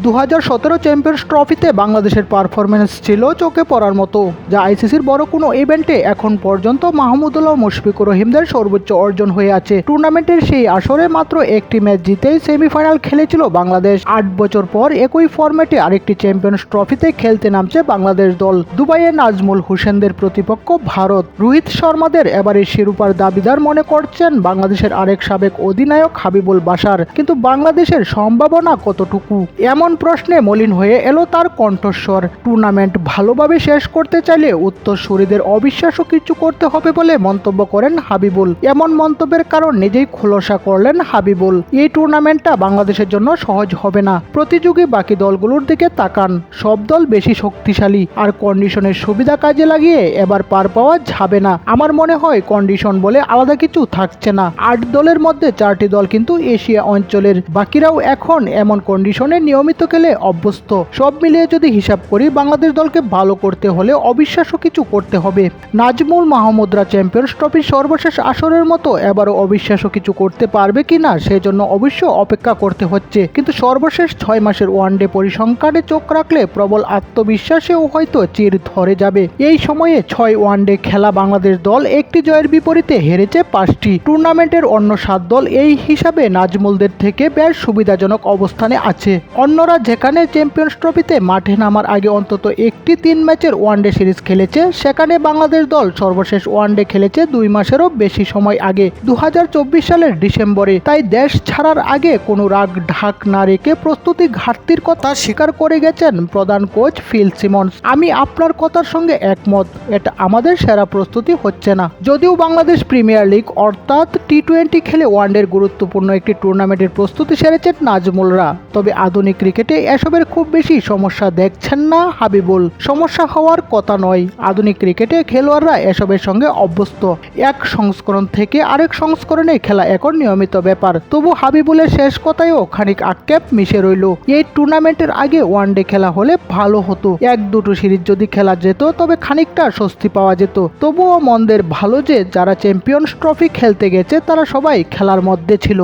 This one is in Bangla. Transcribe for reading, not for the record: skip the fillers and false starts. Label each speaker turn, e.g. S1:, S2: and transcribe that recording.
S1: 2017 চ্যাম্পিয়ন্স ট্রফিতে বাংলাদেশের পারফরমেন্স ছিল চোখে পড়ার মতো, যা আইসিসির বড় কোনো ইভেন্টে এখন পর্যন্ত মাহমুদুল্লাহ মুশফিকুর রহিমদের সর্বোচ্চ অর্জন হয়ে আছে। টুর্নামেন্টের সেই আসরে মাত্র একটি ম্যাচ জিতেই সেমিফাইনাল খেলেছিল বাংলাদেশ। 8 বছর পর একই ফরম্যাটে আরেকটি চ্যাম্পিয়ন্স ট্রফিতে খেলতে নামছে বাংলাদেশ দল। দুবাইয়ে নাজমুল হোসেনদের প্রতিপক্ষ ভারত। রোহিত শর্মাদের এবারের শিরোপার দাবিদার মনে করছেন বাংলাদেশের আরেক সাবেক অধিনায়ক হাবিবুল বাশার। কিন্তু বাংলাদেশের সম্ভাবনা কতটুকু, এমন প্রশ্নে মলিন হয়ে এলো তার কণ্ঠস্বর। টুর্নামেন্ট ভালোভাবে শেষ করতে চাইলে উত্তরসূরিদের অবিশ্বাস্য কিছু করতে হবে বলে মন্তব্য করেন হাবিবুল। এমন মন্তব্যের কারণ নিজেই খোলসা করলেন হাবিবুল। এই টুর্নামেন্টটা বাংলাদেশের জন্য সহজ হবে না। প্রতিযোগী বাকি দলগুলোর দিকে তাকান, সব দল বেশি শক্তিশালী, আর কন্ডিশনের সুবিধা কাজে লাগিয়ে এবার পার পাওয়া যাবে না। আমার মনে হয় কন্ডিশন বলে আলাদা কিছু থাকছে না। 8 দলের মধ্যে 4টি দল কিন্তু এশিয়া অঞ্চলের, বাকিরাও এখন এমন কন্ডিশনে নিয়মিত খেলে অভ্যস্ত। সব মিলিয়ে যদি হিসাব করি, বাংলাদেশ দলকে ভালো করতে হলে অবিশ্বাস্য কিছু করতে হবে। নাজমুল মাহমুদরা চ্যাম্পিয়ন্স ট্রফির সর্বশেষ আসরের মতো এবারও অবিশ্বাস্য কিছু করতে পারবে কিনা সেজন্য অবশ্য অপেক্ষা করতে হচ্ছে। কিন্তু সর্বশেষ 6 মাসের ওয়ানডে পরিসংখ্যানে চোখ রাখলে প্রবল আত্মবিশ্বাসেও হয়তো চির ধরে যাবে। এই সময়ে 6 ওয়ানডে খেলা বাংলাদেশ দল একটি জয়ের বিপরীতে হেরেছে 5টি। টুর্নামেন্টের অন্য 7 দল এই হিসাবে নাজমুলদের থেকে বেশ সুবিধাজনক অবস্থানে আছে। অন্যরা যেখানে চ্যাম্পিয়ন্স ট্রফিতে মাঠে নামার আগে অন্তত একটি 3 ম্যাচের ওয়ানডে সিরিজ খেলেছে, সেখানে বাংলাদেশ দল সর্বশেষ ওয়ানডে খেলেছে 2 মাসেরও বেশি সময় আগে, 2024 সালের ডিসেম্বরে। তাই দেশ ছাড়ার আগে কোনো রাগ ঢাক না রেখে প্রস্তুতি ঘাটতির কথা স্বীকার করে গেছেন প্রধান কোচ ফিল সিমন্স। আমি আপনার কথার সঙ্গে একমত, এটা আমাদের সেরা প্রস্তুতি হচ্ছে না। যদিও বাংলাদেশ প্রিমিয়ার লিগ অর্থাৎ টি-20 খেলে ওয়ানডের গুরুত্বপূর্ণ একটি টুর্নামেন্টের প্রস্তুতি সেরেছেন নাজমুলরা, তবে আধুনিক ক্রিকেটে এসবের খুব বেশি সমস্যা দেখছেন না হাবিবুল। সমস্যা হওয়ার কথা নয়, আধুনিক ক্রিকেটে খেলোয়াড়রা এসবের সঙ্গে অভ্যস্ত। এক সংস্করণ থেকে আরেক সংস্করণে খেলা এখন নিয়মিত ব্যাপার। তবু হাবিবুলের শেষ কথায়ও খানিক আক্ষেপ মিশে রইল। এই টুর্নামেন্টের আগে ওয়ানডে খেলা হলে ভালো হতো। 1-2 সিরিজ যদি খেলা যেত তবে খানিকটা স্বস্তি পাওয়া যেত। তবুও মনদের ভালো যে যারা চ্যাম্পিয়ন্স ট্রফি খেলতে গেছে তারা সবাই খেলার মধ্যে ছিল।